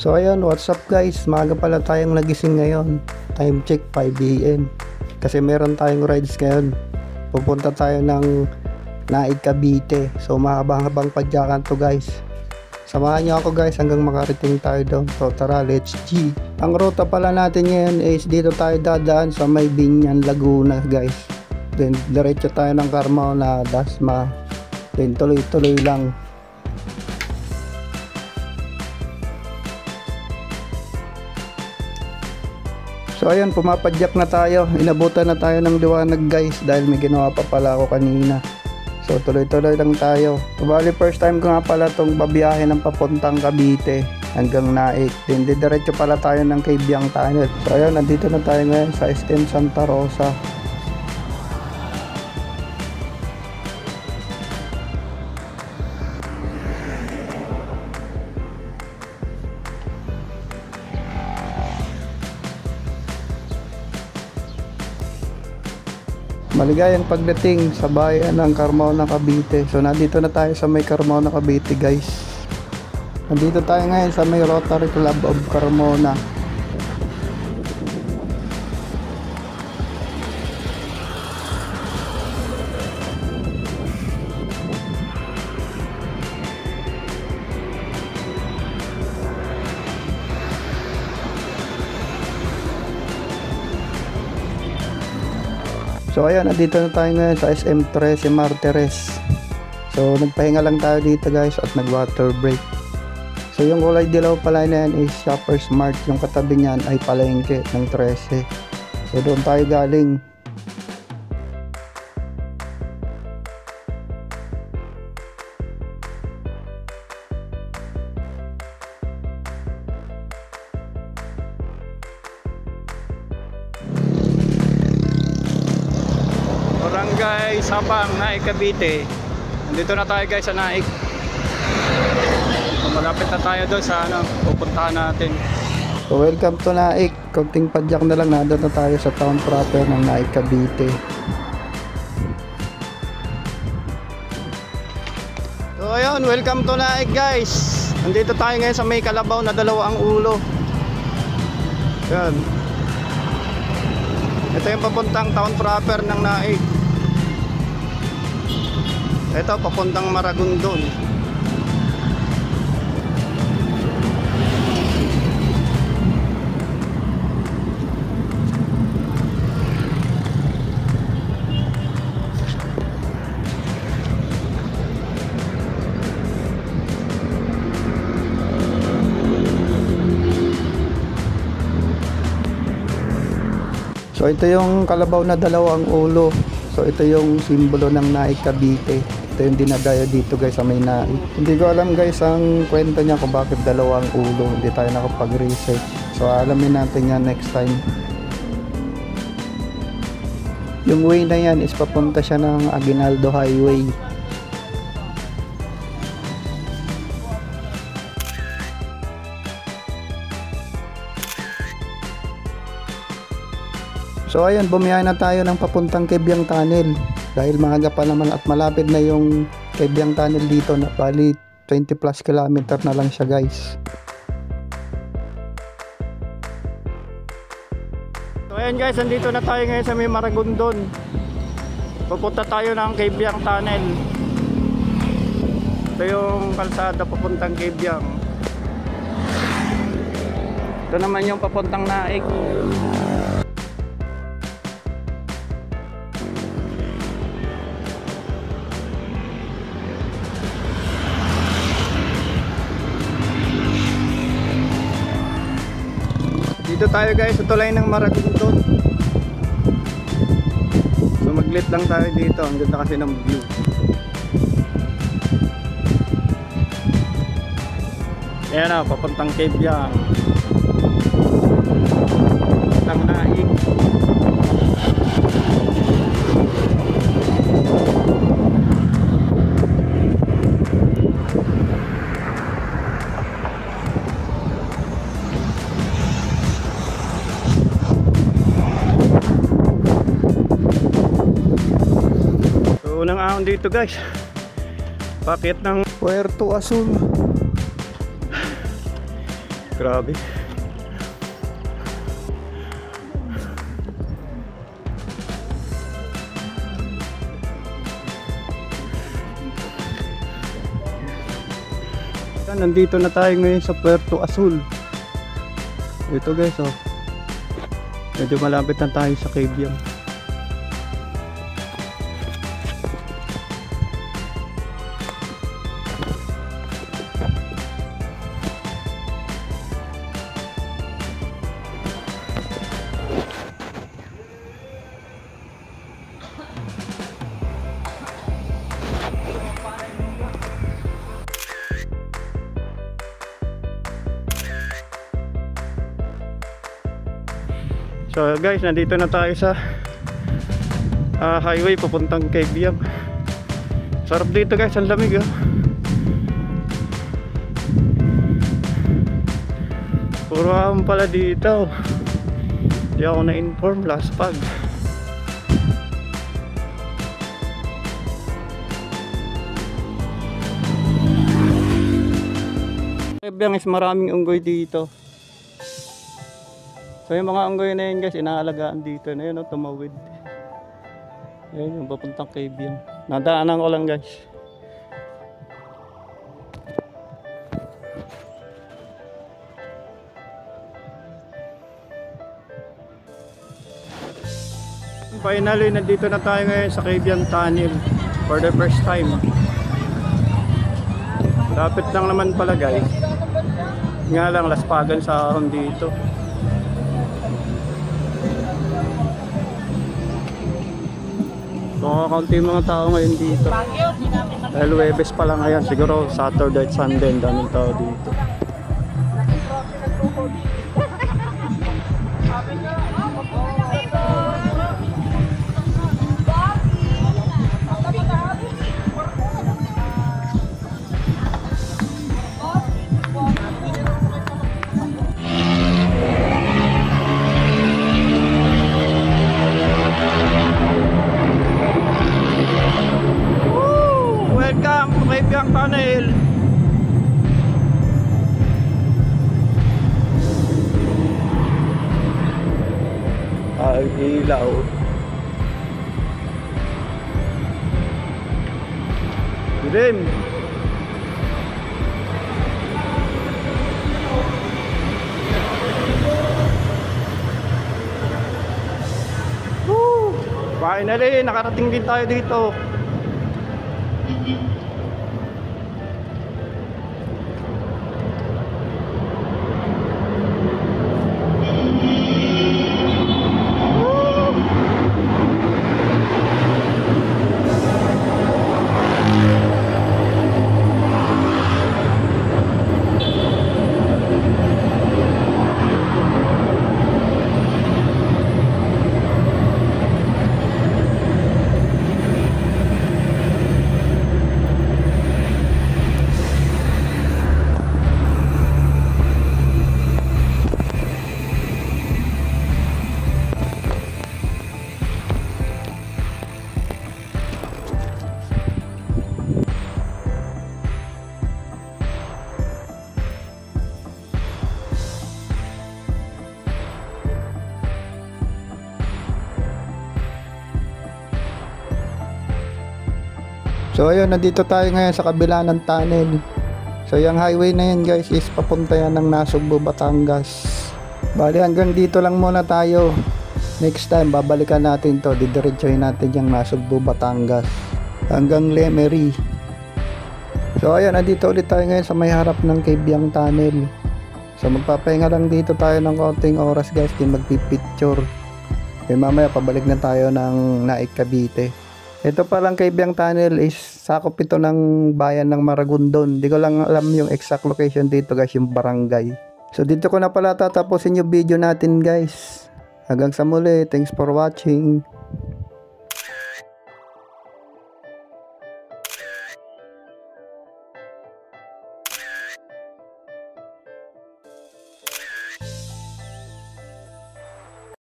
So ayun, what's up guys? Maaga pala tayong nagising ngayon. Time check 5 AM. Kasi meron tayong rides ngayon. Pupunta tayo ng Naik, Cavite. So mahabang-habang padyakan to guys. Samahan nyo ako guys hanggang makarating tayo doon. So tara, let's G. Ang ruta pala natin ngayon is dito tayo dadaan sa may Binyan, Laguna guys. Then diretso tayo ng Carmao na Dasma. Then tuloy-tuloy lang. So ayun, pumapadyak na tayo. Inabutan na tayo ng liwanag guys dahil may ginawa pa pala ako kanina. So tuloy-tuloy lang tayo. Bali first time ko nga pala itong babiyahe ng papuntang Cavite hanggang Naik. Then diretso pala tayo ng Cabiang Tunnel. So ayun, nandito na tayo ngayon sa SM Santa Rosa. Maligayang pagdating sa bayan ng Carmao na Cavite. So nandito na tayo sa may Carmao na Cavite guys. Nandito tayo ngayon sa may Rotary Club of Carmona. So ayan, nandito na tayo ngayon sa SM 13 Martires. So nagpahinga lang tayo dito guys at nag water break. So yung kulay dilaw pala na yan is Shoppers Mart. Yung katabi niyan ay palengke ng 13. So doon tayo galing. Barangay Sabang, Naik, Cavite. Nandito na tayo guys sa Naik. Malapit na tayo doon sa pupuntahan natin. So welcome to Naik. Konting padyak na lang, nandun na tayo sa town proper ng Naik, Cavite. So ayun, welcome to Naik guys. Nandito tayo ngayon sa may kalabaw na dalawang ulo. Yan. Ito yung papuntang town proper ng Naik. Ito papuntang Maragondon. So ito yung kalabaw na dalawang ulo. So ito yung simbolo ng Naik, Cavite. Ito yung dinadayo dito guys sa may Naik. Hindi ko alam guys ang kwento niya kung bakit dalawang ulo. Hindi tayo nakapag-research. So alamin natin yan next time. Yung way na yan is papunta siya ng Aguinaldo Highway. So ayun, bumiyahe na tayo ng papuntang Cabiang Tunnel. Dahil maaga pa naman at malapit na yung Cabiang Tunnel dito. Na bali 20 plus kilometer na lang siya guys. So ayan guys, nandito na tayo ngayon sa may Maragondon. Pupunta tayo ng Cabiang Tunnel. Ito yung kalsada papuntang Cabiang. Ito naman yung papuntang Naik. Dito tayo guys sa tulay ng Maragondon. So maglit lang tayo dito. Ang ganda kasi ng view. Ayan na, papuntang Cabiang. Papuntang Naik. Unang ahon dito guys, paket ng Puerto Azul. Grabe. Nandito na tayo ngayon sa Puerto Azul. Ito guys, oh. Medyo malapit na tayo sa Cabiang. So guys, nandito na tayo sa highway papuntang Cabiang. Sarap dito guys, ang lamig oh. Puro ahon pala dito. Hindi ako na-inform last pag. Cabiang is maraming unggoy dito. So yung mga unggoy na yun guys, inaalagaan dito na yun, tumawid. Ayun yung papuntang Cabiang. Nadaanan ko lang guys. Finally, nandito na tayo ngayon sa Cabiang Tunnel for the first time. Lapit lang naman pala guys. Nga lang, laspagan sa ahon dito. So kaunti mga tao ngayon dito. Dahil Webes pa lang ngayon, siguro Saturday at Sunday, daming tao dito. Welcome to Cabiang Tunnel. Ang ilaw. Dilim. Woo! Finally, nakarating din tayo dito. So ayun, nandito tayo ngayon sa kabila ng tunnel. So yung highway na yan guys is papunta yan ng Nasugbu, Batangas. Bali hanggang dito lang muna tayo. Next time babalikan natin to, didiretsuhin natin yung Nasugbu, Batangas hanggang Lemery. So ayun, nandito ulit tayo ngayon sa may harap ng Cabiang Tunnel. So magpapahinga lang dito tayo ng konting oras guys, din magpipicture. Mamaya pabalik na tayo ng Naik, Cavite. Ito palang Cabiang Tunnel is sakop ito ng bayan ng Maragondon. Hindi ko lang alam yung exact location dito guys, yung barangay. So dito ko na pala tatapusin yung video natin guys. Hanggang sa muli, thanks for watching.